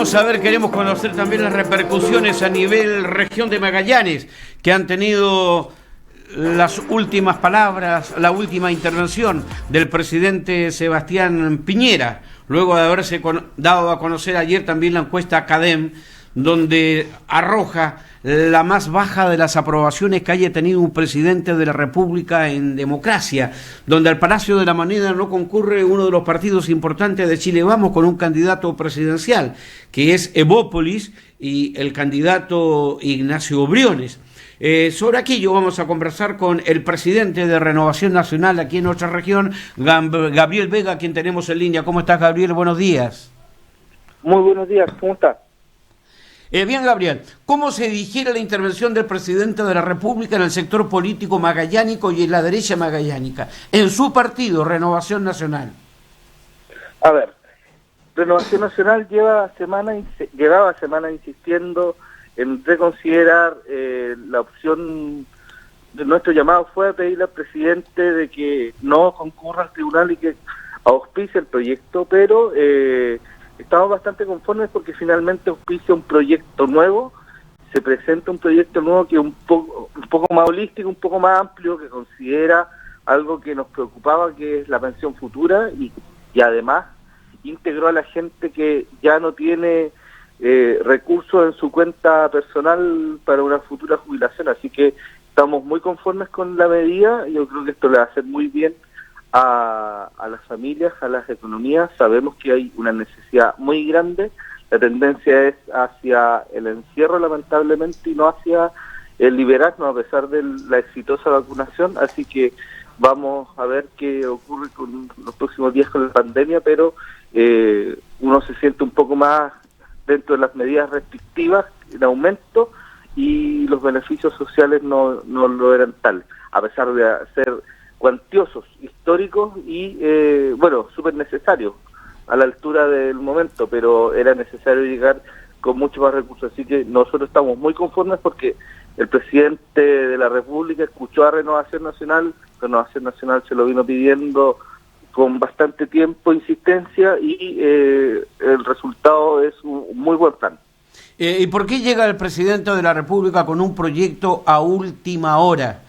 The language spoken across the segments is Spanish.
vamos a ver, queremos conocer también las repercusiones a nivel región de Magallanes que han tenido las últimas palabras, la última intervención del presidente Sebastián Piñera, luego de haberse dado a conocer ayer también la encuesta Academ, donde arroja la más baja de las aprobaciones que haya tenido un presidente de la República en democracia, donde al Palacio de la Moneda no concurre uno de los partidos importantes de Chile Vamos con un candidato presidencial, que es Evópolis, y el candidato Ignacio Briones. Sobre aquello vamos a conversar con el presidente de Renovación Nacional aquí en nuestra región, Gabriel Vega, a quien tenemos en línea. ¿Cómo estás, Gabriel? Buenos días. Muy buenos días, ¿cómo estás? Bien, Gabriel, ¿cómo se digiere la intervención del presidente de la República en el sector político magallánico y en la derecha magallánica, en su partido, Renovación Nacional? A ver, Renovación Nacional llevaba semanas insistiendo en reconsiderar la opción de nuestro llamado fue a pedirle al presidente de que no concurra al tribunal y que auspicie el proyecto, pero estamos bastante conformes porque finalmente auspicia un proyecto nuevo, se presenta un proyecto nuevo que es un poco más holístico, un poco más amplio, que considera algo que nos preocupaba, que es la pensión futura, y además integró a la gente que ya no tiene recursos en su cuenta personal para una futura jubilación, así que estamos muy conformes con la medida. Yo creo que esto le va a hacer muy bien a las familias, a las economías. Sabemos que hay una necesidad muy grande, la tendencia es hacia el encierro lamentablemente y no hacia el liberarnos a pesar de la exitosa vacunación, así que vamos a ver qué ocurre con los próximos días con la pandemia, pero uno se siente un poco más dentro de las medidas restrictivas en aumento y los beneficios sociales no lo eran tal, a pesar de ser cuantiosos, históricos y, súper necesarios a la altura del momento, pero era necesario llegar con mucho más recursos. Así que nosotros estamos muy conformes porque el presidente de la República escuchó a Renovación Nacional se lo vino pidiendo con bastante tiempo, insistencia, y el resultado es un muy buen plan. ¿Y por qué llega el presidente de la República con un proyecto a última hora?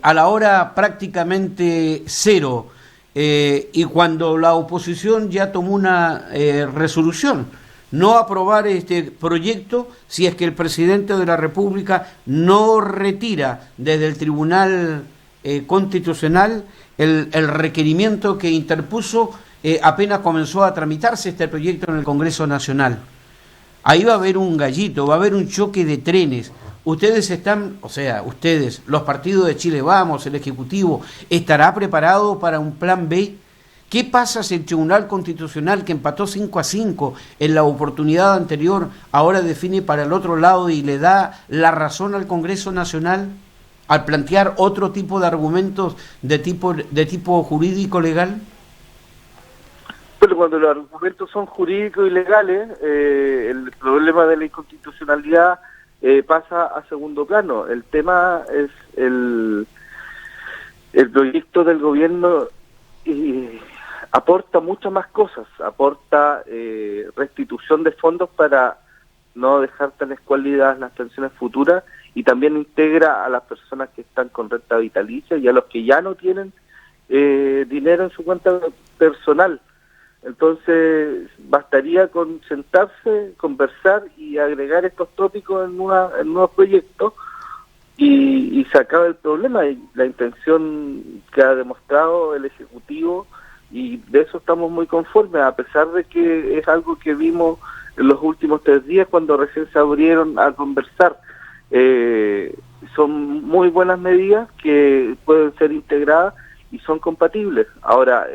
A la hora prácticamente cero, y cuando la oposición ya tomó una resolución, no aprobar este proyecto si es que el presidente de la República no retira desde el Tribunal Constitucional el requerimiento que interpuso apenas comenzó a tramitarse este proyecto en el Congreso Nacional. Ahí va a haber un gallito, va a haber un choque de trenes. Ustedes ustedes, los partidos de Chile Vamos, el Ejecutivo, ¿estará preparado para un plan B? ¿Qué pasa si el Tribunal Constitucional, que empató 5-5 en la oportunidad anterior, ahora define para el otro lado y le da la razón al Congreso Nacional al plantear otro tipo de argumentos de tipo jurídico legal? Pero cuando los argumentos son jurídicos y legales, el problema de la inconstitucionalidad pasa a segundo plano. El tema es el proyecto del gobierno aporta muchas más cosas, aporta restitución de fondos para no dejar tan escuálidas las pensiones futuras, y también integra a las personas que están con renta vitalicia y a los que ya no tienen dinero en su cuenta personal. Entonces bastaría con sentarse, conversar y agregar estos tópicos en nuevos proyectos y se acaba el problema. Y la intención que ha demostrado el Ejecutivo, y de eso estamos muy conformes, a pesar de que es algo que vimos en los últimos 3 días cuando recién se abrieron a conversar. Son muy buenas medidas que pueden ser integradas y son compatibles. Ahora,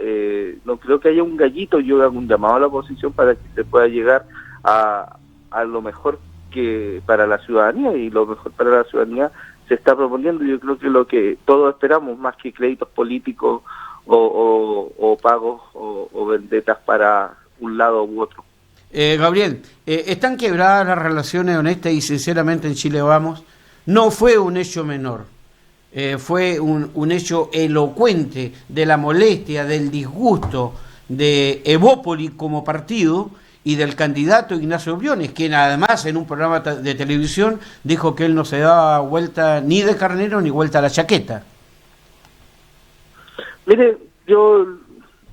no creo que haya un gallito. Yo hago un llamado a la oposición para que se pueda llegar a lo mejor que para la ciudadanía, y lo mejor para la ciudadanía se está proponiendo. Yo creo que lo que todos esperamos, más que créditos políticos o pagos o vendetas para un lado u otro. Gabriel, ¿están quebradas las relaciones honestas y sinceramente en Chile Vamos? No fue un hecho menor. Fue un hecho elocuente de la molestia, del disgusto de Evópolis como partido y del candidato Ignacio Briones, quien además en un programa de televisión dijo que él no se daba vuelta ni de carnero ni vuelta a la chaqueta. Mire, yo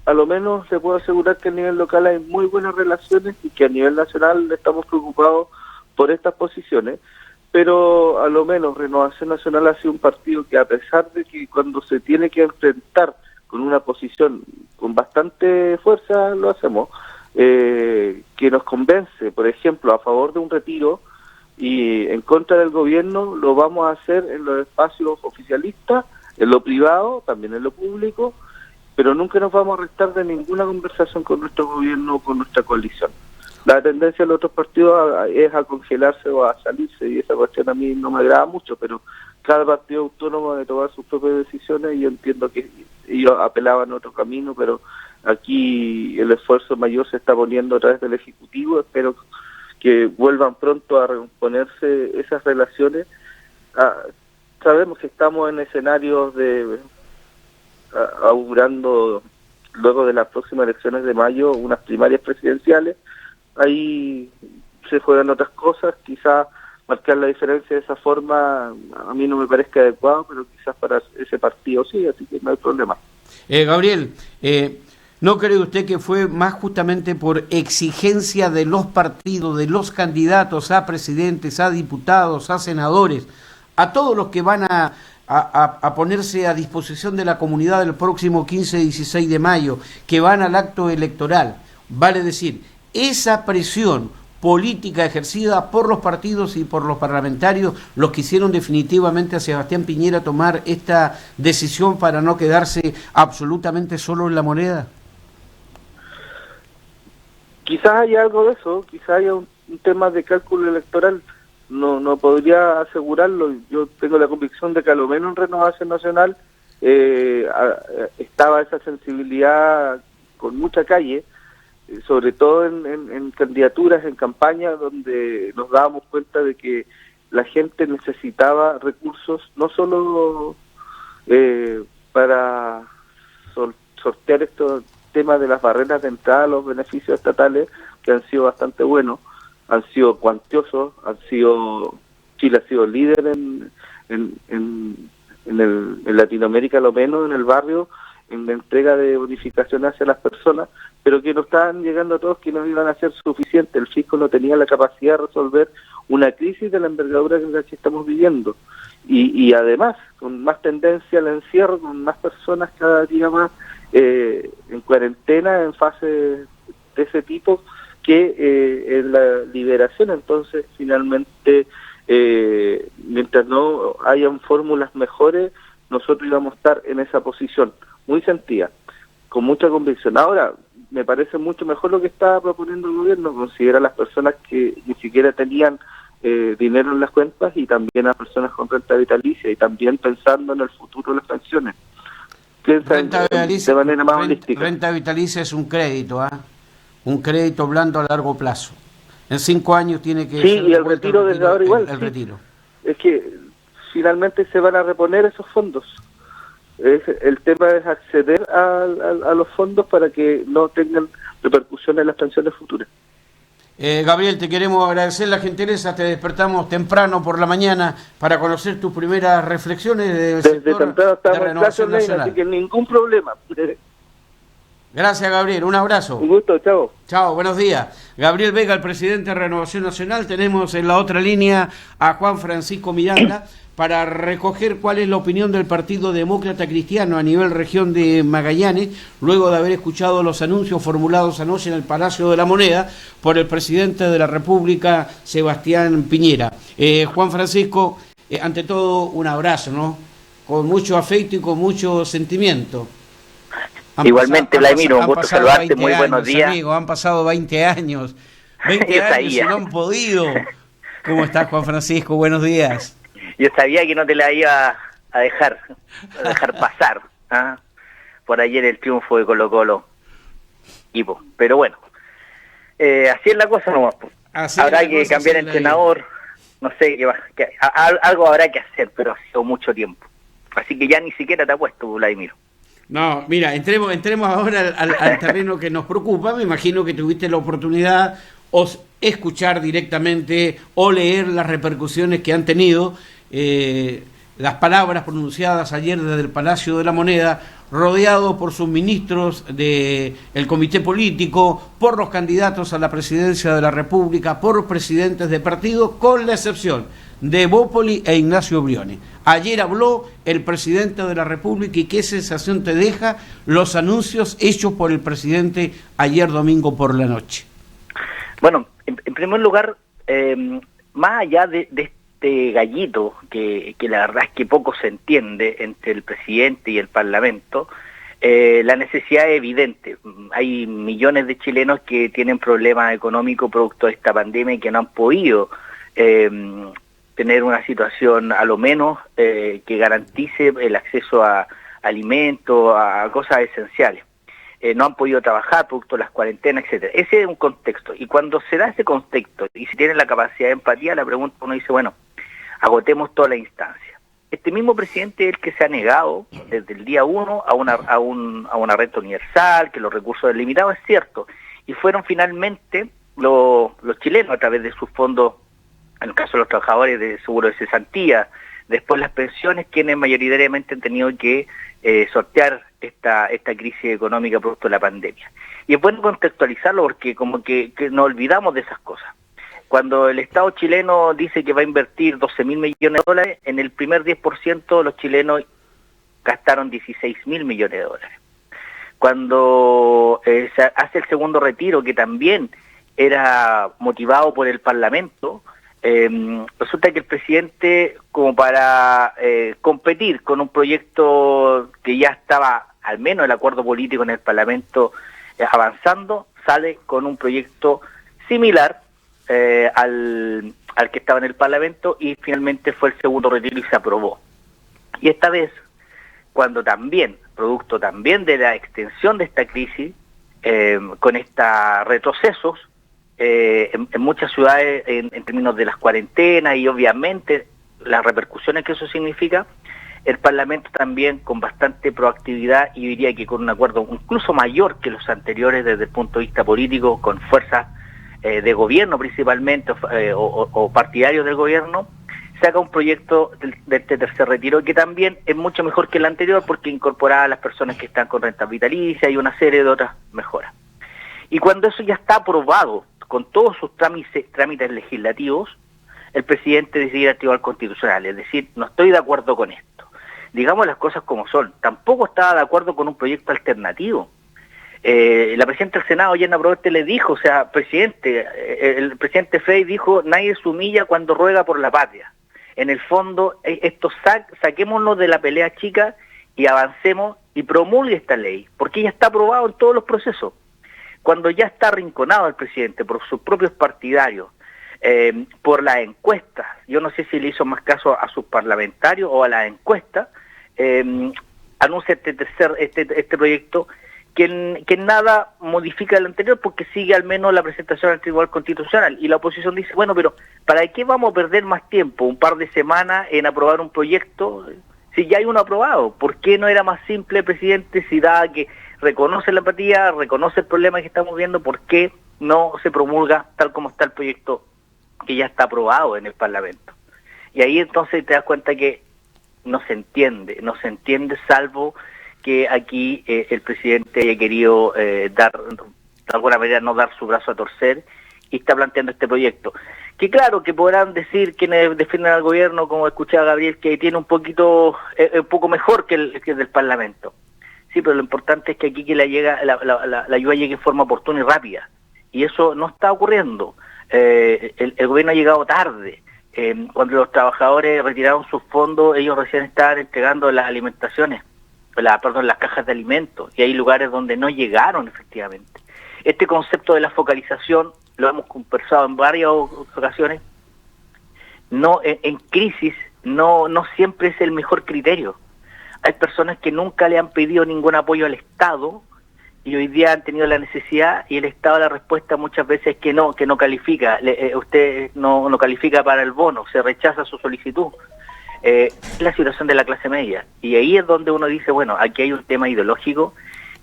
a lo menos le puedo asegurar que a nivel local hay muy buenas relaciones y que a nivel nacional estamos preocupados por estas posiciones, pero a lo menos Renovación Nacional ha sido un partido que, a pesar de que cuando se tiene que enfrentar con una posición con bastante fuerza, lo hacemos, que nos convence, por ejemplo, a favor de un retiro y en contra del gobierno, lo vamos a hacer en los espacios oficialistas, en lo privado, también en lo público, pero nunca nos vamos a restar de ninguna conversación con nuestro gobierno o con nuestra coalición. La tendencia de los otros partidos es a congelarse o a salirse, y esa cuestión a mí no me agrada mucho, pero cada partido autónomo debe tomar sus propias decisiones, y yo entiendo que ellos apelaban a otro camino, pero aquí el esfuerzo mayor se está poniendo a través del Ejecutivo. Espero que vuelvan pronto a reponerse esas relaciones. Sabemos que estamos en escenarios de augurando luego de las próximas elecciones de mayo unas primarias presidenciales. Ahí se juegan otras cosas, quizás marcar la diferencia de esa forma a mí no me parezca adecuado, pero quizás para ese partido sí, así que no hay problema. Gabriel, ¿no cree usted que fue más justamente por exigencia de los partidos, de los candidatos a presidentes, a diputados, a senadores, a todos los que van a ponerse a disposición de la comunidad el próximo 15-16 de mayo, que van al acto electoral? Vale decir, esa presión política ejercida por los partidos y por los parlamentarios, los que hicieron definitivamente a Sebastián Piñera tomar esta decisión para no quedarse absolutamente solo en la moneda. Quizás haya algo de eso, quizás haya un tema de cálculo electoral. No podría asegurarlo. Yo tengo la convicción de que a lo menos en Renovación Nacional estaba esa sensibilidad con mucha calle, sobre todo en candidaturas, en campañas, donde nos dábamos cuenta de que la gente necesitaba recursos, no solo para sortear estos temas de las barreras de entrada a los beneficios estatales, que han sido bastante buenos, han sido cuantiosos, Chile ha sido líder en Latinoamérica, lo menos en el barrio, en la entrega de bonificación hacia las personas, pero que no estaban llegando a todos, que no iban a ser suficientes. El fisco no tenía la capacidad de resolver una crisis de la envergadura que estamos viviendo. Y además, con más tendencia al encierro, con más personas cada día más en cuarentena, en fase de ese tipo, que en la liberación. Entonces, finalmente, mientras no hayan fórmulas mejores, nosotros íbamos a estar en esa posición, muy sentida, con mucha convicción. Ahora, me parece mucho mejor lo que está proponiendo el gobierno, considera a las personas que ni siquiera tenían dinero en las cuentas, y también a personas con renta vitalicia, y también pensando en el futuro de las pensiones. Renta vitalicia, de manera más holística. Renta vitalicia es un crédito, un crédito blando a largo plazo. En 5 años tiene que... Sí, y el retiro desde ahora igual. El retiro. Es que finalmente se van a reponer esos fondos. El tema es acceder a los fondos para que no tengan repercusiones en las pensiones futuras. Gabriel, te queremos agradecer la gentileza, te despertamos temprano por la mañana para conocer tus primeras reflexiones del Desde sector temprano estamos de Renovación Nacional. Así que ningún problema. Gracias, Gabriel, un abrazo. Un gusto, chao. Chao, buenos días. Gabriel Vega, el presidente de Renovación Nacional. Tenemos en la otra línea a Juan Francisco Miranda para recoger cuál es la opinión del Partido Demócrata Cristiano a nivel región de Magallanes, luego de haber escuchado los anuncios formulados anoche en el Palacio de la Moneda por el presidente de la República, Sebastián Piñera. Juan Francisco, ante todo un abrazo, ¿no? Con mucho afecto y con mucho sentimiento. Igualmente, Vladimiro, un gusto saludarte, muy buenos días. Amigo, han pasado 20 años. 20 años y no han podido. ¿Cómo estás, Juan Francisco? Buenos días. Yo sabía que no te la iba a dejar pasar, ¿ah? Por ayer el triunfo de Colo-Colo. Pero bueno, así es la cosa nomás. Habrá que cambiar el entrenador, no sé, algo habrá que hacer, pero ha sido mucho tiempo. Así que ya ni siquiera te apuesto, Vladimiro. No, mira, entremos ahora al terreno que nos preocupa. Me imagino que tuviste la oportunidad o escuchar directamente o leer las repercusiones que han tenido las palabras pronunciadas ayer desde el Palacio de la Moneda, rodeado por sus ministros del comité político, por los candidatos a la presidencia de la República, por los presidentes de partido, con la excepción de Bópoli e Ignacio Brioni. Ayer habló el presidente de la República, y ¿qué sensación te deja los anuncios hechos por el presidente ayer domingo por la noche? Bueno, en primer lugar, más allá de este gallito, que la verdad es que poco se entiende entre el presidente y el Parlamento, la necesidad es evidente. Hay millones de chilenos que tienen problemas económicos producto de esta pandemia y que no han podido tener una situación a lo menos que garantice el acceso a alimentos, a cosas esenciales. No han podido trabajar producto de las cuarentenas, etcétera. Ese es un contexto. Y cuando se da ese contexto y se tiene la capacidad de empatía, la pregunta uno dice, bueno, agotemos toda la instancia. Este mismo presidente es el que se ha negado desde el día 1 a una renta universal, que los recursos son limitados, es cierto. Y fueron finalmente los chilenos a través de sus fondos, en el caso de los trabajadores de seguro de cesantía, después las pensiones, quienes mayoritariamente han tenido que sortear esta crisis económica producto de la pandemia. Y es bueno contextualizarlo porque como que nos olvidamos de esas cosas. Cuando el Estado chileno dice que va a invertir 12.000 millones de dólares, en el primer 10% los chilenos gastaron 16.000 millones de dólares. Cuando se hace el segundo retiro, que también era motivado por el Parlamento, resulta que el presidente, como para competir con un proyecto que ya estaba, al menos el acuerdo político en el Parlamento avanzando, sale con un proyecto similar al que estaba en el Parlamento, y finalmente fue el segundo retiro y se aprobó. Y esta vez, cuando también, producto también de la extensión de esta crisis, con estos retrocesos, en muchas ciudades en términos de las cuarentenas y obviamente las repercusiones que eso significa, el Parlamento también con bastante proactividad, y yo diría que con un acuerdo incluso mayor que los anteriores desde el punto de vista político, con fuerzas de gobierno principalmente o partidarios del gobierno, saca un proyecto de este tercer retiro que también es mucho mejor que el anterior porque incorporaba a las personas que están con renta vitalicia y una serie de otras mejoras. Y cuando eso ya está aprobado con todos sus trámites legislativos, el presidente decide ir al Tribunal Constitucional, es decir, no estoy de acuerdo con esto. Digamos las cosas como son. Tampoco estaba de acuerdo con un proyecto alternativo. La presidenta del Senado, Yana Proboste, le dijo, o sea, presidente, el presidente Frey dijo, nadie se humilla cuando ruega por la patria. En el fondo, esto saquémonos de la pelea chica y avancemos y promulgue esta ley, porque ya está aprobado en todos los procesos. Cuando ya está arrinconado el presidente por sus propios partidarios, por las encuestas, yo no sé si le hizo más caso a sus parlamentarios o a las encuestas, anuncia este proyecto que nada modifica el anterior porque sigue al menos la presentación al Tribunal Constitucional, y la oposición dice, bueno, pero ¿para qué vamos a perder más tiempo, un par de semanas en aprobar un proyecto si ya hay uno aprobado? ¿Por qué no era más simple, presidente, si da que reconoce la empatía, reconoce el problema que estamos viendo, por qué no se promulga tal como está el proyecto que ya está aprobado en el Parlamento? Y ahí entonces te das cuenta que no se entiende salvo que aquí el presidente haya querido dar, de alguna manera, no dar su brazo a torcer, y está planteando este proyecto. Que claro, que podrán decir quienes defienden al gobierno, como escuchaba Gabriel, que tiene un poco mejor que el del Parlamento. Sí, pero lo importante es que aquí que la ayuda llegue en forma oportuna y rápida. Y eso no está ocurriendo. El gobierno ha llegado tarde. Cuando los trabajadores retiraron sus fondos, ellos recién estaban entregando las alimentaciones, las cajas de alimentos, y hay lugares donde no llegaron efectivamente. Este concepto de la focalización lo hemos conversado en varias ocasiones. No, en crisis no siempre es el mejor criterio. Hay personas que nunca le han pedido ningún apoyo al Estado y hoy día han tenido la necesidad, y el Estado, la respuesta muchas veces es que no califica. Usted no califica para el bono, se rechaza su solicitud. la situación de la clase media. Y ahí es donde uno dice, bueno, aquí hay un tema ideológico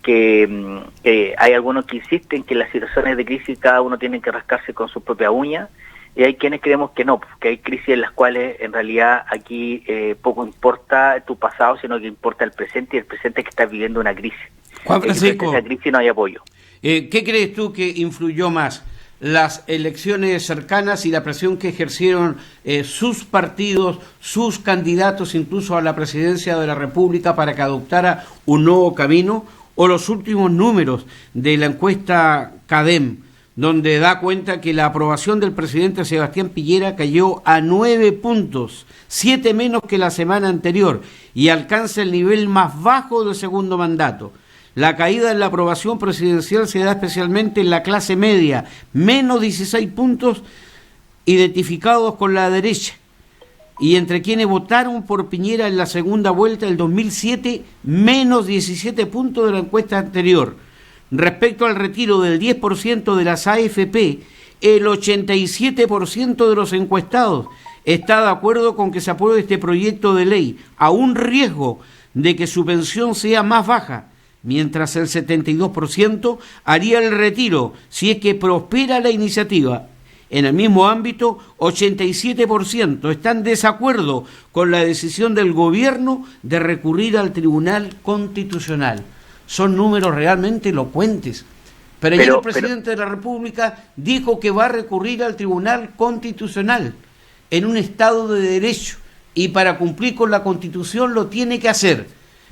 que hay algunos que insisten que en las situaciones de crisis cada uno tiene que rascarse con su propia uña, y hay quienes creemos que no, que hay crisis en las cuales en realidad aquí poco importa tu pasado, sino que importa el presente, y el presente es que estás viviendo una crisis. Juan Francisco, en esa crisis no hay apoyo. ¿Qué crees tú que influyó más? ¿Las elecciones cercanas y la presión que ejercieron sus partidos, sus candidatos incluso a la presidencia de la República para que adoptara un nuevo camino? ¿O los últimos números de la encuesta CADEM, donde da cuenta que la aprobación del presidente Sebastián Piñera cayó a 9 puntos, 7 menos que la semana anterior, y alcanza el nivel más bajo del segundo mandato? La caída en la aprobación presidencial se da especialmente en la clase media, menos 16 puntos identificados con la derecha. Y entre quienes votaron por Piñera en la segunda vuelta del 2007, menos 17 puntos de la encuesta anterior. Respecto al retiro del 10% de las AFP, el 87% de los encuestados está de acuerdo con que se apruebe este proyecto de ley, a un riesgo de que su pensión sea más baja, mientras el 72% haría el retiro si es que prospera la iniciativa. En el mismo ámbito, 87% están en desacuerdo con la decisión del gobierno de recurrir al Tribunal Constitucional. Son números realmente elocuentes. Pero ayer el presidente de la República dijo que va a recurrir al Tribunal Constitucional en un Estado de Derecho, y para cumplir con la Constitución lo tiene que hacer.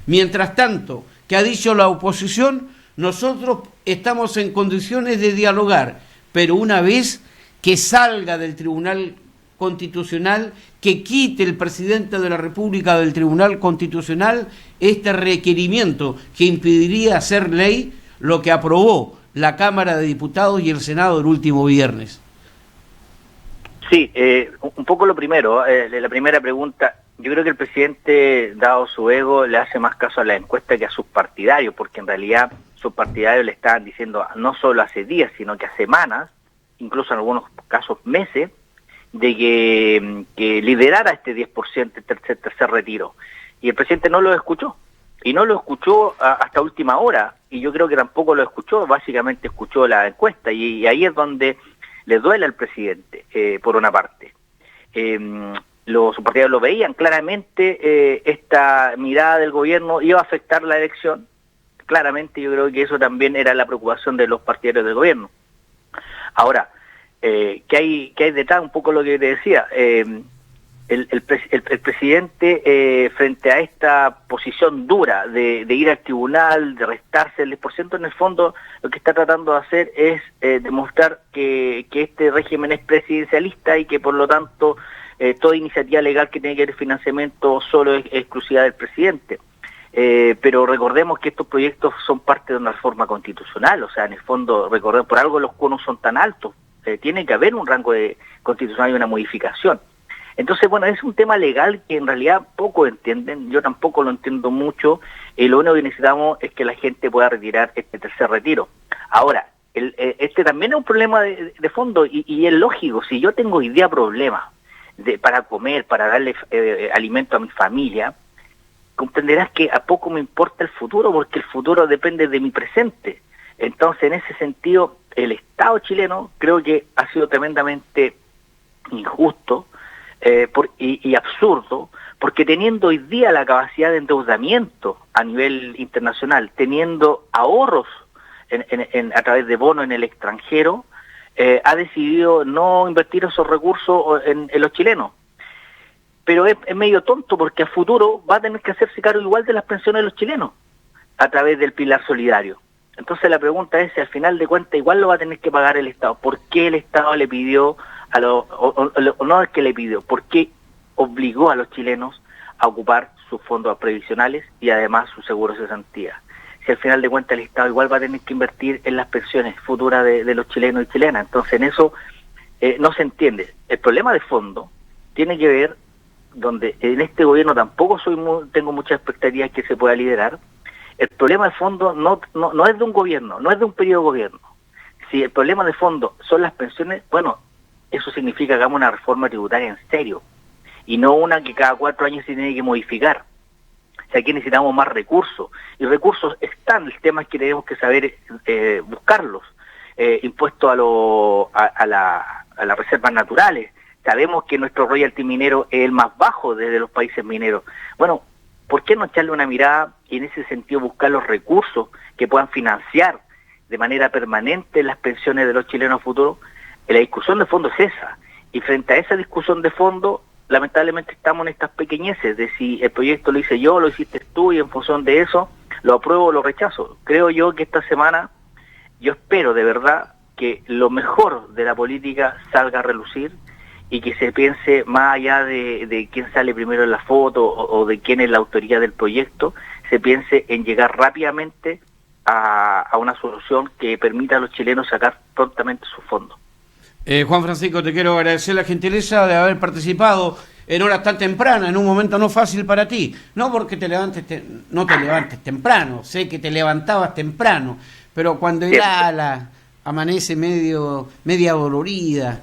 Mientras tanto, que ha dicho la oposición, nosotros estamos en condiciones de dialogar, pero una vez que salga del Tribunal Constitucional, que quite el presidente de la República del Tribunal Constitucional este requerimiento que impediría hacer ley lo que aprobó la Cámara de Diputados y el Senado el último viernes. Sí, un poco lo primero, la primera pregunta. Yo creo que el presidente, dado su ego, le hace más caso a la encuesta que a sus partidarios, porque en realidad sus partidarios le estaban diciendo no solo hace días, sino que hace semanas, incluso en algunos casos meses, de que liderara este 10%, tercer retiro. Y el presidente no lo escuchó, y no lo escuchó hasta última hora, y yo creo que tampoco lo escuchó, básicamente escuchó la encuesta, y ahí es donde le duele al presidente, por una parte. Sus partidarios lo veían claramente, esta mirada del gobierno iba a afectar la elección. Claramente yo creo que eso también era la preocupación de los partidarios del gobierno. Ahora, ¿qué hay detrás? Un poco lo que te decía. El presidente, frente a esta posición dura de ir al tribunal, de restarse el 10%, en el fondo lo que está tratando de hacer es demostrar que este régimen es presidencialista y que por lo tanto toda iniciativa legal que tiene que ver financiamiento solo es exclusiva del presidente. Pero recordemos que estos proyectos son parte de una reforma constitucional, o sea, en el fondo, recordemos, por algo los conos son tan altos, tiene que haber un rango constitucional y una modificación. Entonces, bueno, es un tema legal que en realidad poco entienden, yo tampoco lo entiendo mucho, lo único que necesitamos es que la gente pueda retirar este tercer retiro. Ahora, este también es un problema de fondo, y es lógico, si yo tengo hoy día problemas para comer, para darle alimento a mi familia, comprenderás que a poco me importa el futuro, porque el futuro depende de mi presente. Entonces, en ese sentido, el Estado chileno creo que ha sido tremendamente injusto y absurdo, porque teniendo hoy día la capacidad de endeudamiento a nivel internacional, teniendo ahorros a través de bonos en el extranjero, ha decidido no invertir esos recursos en los chilenos. Pero es medio tonto, porque a futuro va a tener que hacerse cargo igual de las pensiones de los chilenos a través del pilar solidario. Entonces la pregunta es si al final de cuentas igual lo va a tener que pagar el Estado. ¿Por qué el Estado le pidió no es que le pidió, por qué obligó a los chilenos a ocupar sus fondos previsionales y además sus seguros de cesantía? Si al final de cuentas el Estado igual va a tener que invertir en las pensiones futuras de los chilenos y chilenas. Entonces en eso no se entiende. El problema de fondo tiene que ver, donde en este gobierno tampoco tengo muchas expectativas que se pueda liderar. El problema de fondo no es de un gobierno, no es de un periodo de gobierno. Si el problema de fondo son las pensiones, bueno, eso significa que hagamos una reforma tributaria en serio. y no una que cada 4 años se tiene que modificar. O sea, aquí necesitamos más recursos, y recursos están, el tema es que tenemos que saber buscarlos. Impuestos a las reservas naturales. Sabemos que nuestro royalty minero es el más bajo desde los países mineros. Bueno, ¿por qué no echarle una mirada y en ese sentido buscar los recursos que puedan financiar de manera permanente las pensiones de los chilenos futuros? La discusión de fondo es esa, y frente a esa discusión de fondo, lamentablemente estamos en estas pequeñeces de si el proyecto lo hice yo, lo hiciste tú, y en función de eso lo apruebo o lo rechazo. Creo yo que esta semana, yo espero de verdad que lo mejor de la política salga a relucir y que se piense más allá de quién sale primero en la foto o de quién es la autoridad del proyecto, se piense en llegar rápidamente a una solución que permita a los chilenos sacar prontamente sus fondos. Juan Francisco, te quiero agradecer la gentileza de haber participado en horas tan tempranas, en un momento no fácil para ti. No porque no te levantes temprano, sé que te levantabas temprano, pero cuando ya amanece media dolorida,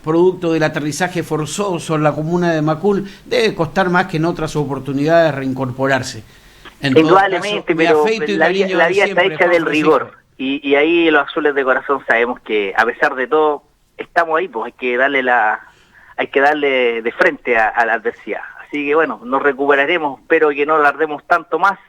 producto del aterrizaje forzoso en la comuna de Macul, debe costar más que en otras oportunidades reincorporarse. Indudablemente, pero la vida está hecha del rigor, y ahí los azules de corazón sabemos que a pesar de todo estamos ahí, pues hay que darle de frente a la adversidad. Así que bueno, nos recuperaremos, espero que no alardemos tanto más,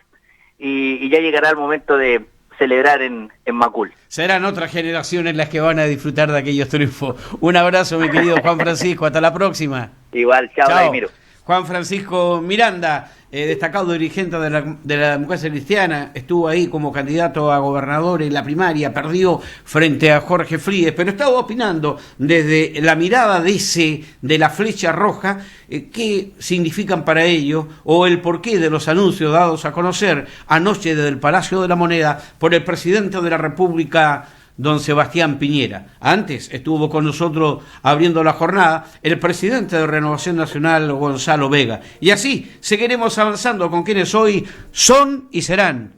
y ya llegará el momento de celebrar en Macul. Serán otras generaciones las que van a disfrutar de aquellos triunfos. Un abrazo, mi querido Juan Francisco, hasta la próxima. Igual, chao. Vladimiro. Juan Francisco Miranda, destacado dirigente de la Democracia Cristiana, estuvo ahí como candidato a gobernador en la primaria, perdió frente a Jorge Fríes, pero estaba opinando desde la mirada de la flecha roja, qué significan para ellos, o el porqué de los anuncios dados a conocer anoche desde el Palacio de la Moneda por el presidente de la República, don Sebastián Piñera. Antes estuvo con nosotros abriendo la jornada el presidente de Renovación Nacional, Gonzalo Vega. Y así seguiremos avanzando con quienes hoy son y serán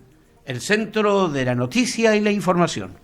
el centro de la noticia y la información.